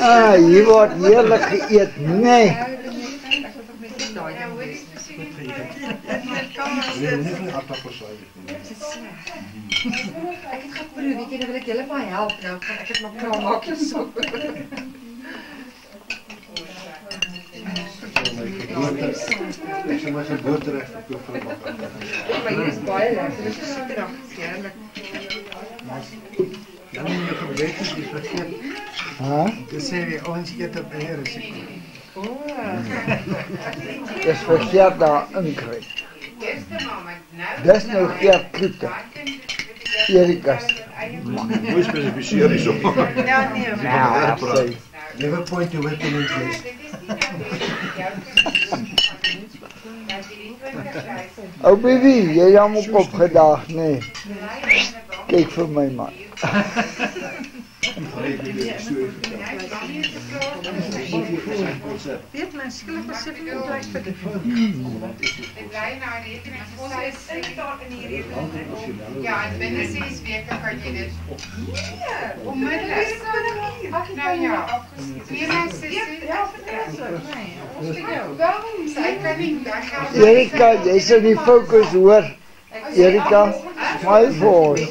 Ah, hier wordt heerlijk geëet. Nee. Ek het geproe, weet jy, dan wil ek julle maar help nou, want ek het maar klaar maak en so. Ek sê maar geboorterecht verkoop vir die bakker. Maar hier is baie lekker, dit is soeterig, heerlijk. Dan moet jy gebruik is die vergeet. Dis sê die ons eet op eie risiko. Dis verkeerd daar inkry. Dis nou Geert Kloete. Erikas. Hoe specificeer die so? Ja, nee, Ja, sê. Never point your weapon in place. Ou baby, jy het hom ook opgedaag, nee. Kyk vir my man. weet my skille besef nie gelijk vir die Ja, en binnen 6 weke kan jy dit onmiddellik. Nou ja, nee, my sussie. Waarom? Sy kan nie, daar gaan Erika, jy's in die fokus hoor. Erika, my voice.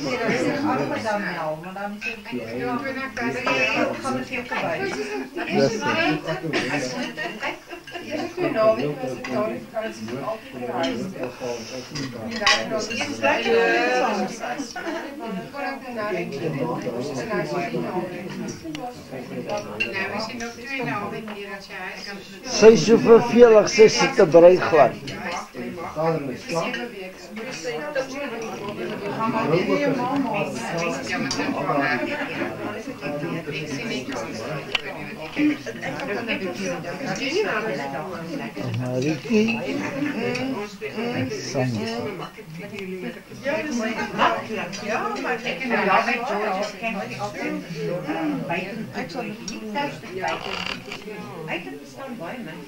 Sy is so vervelig, sy sit te brei glad. Mariki, Sanja. Ja, maar ek ken nou met George, ken my altyd buiten. Ek sal nie thuis buiten. Ek het staan baie min.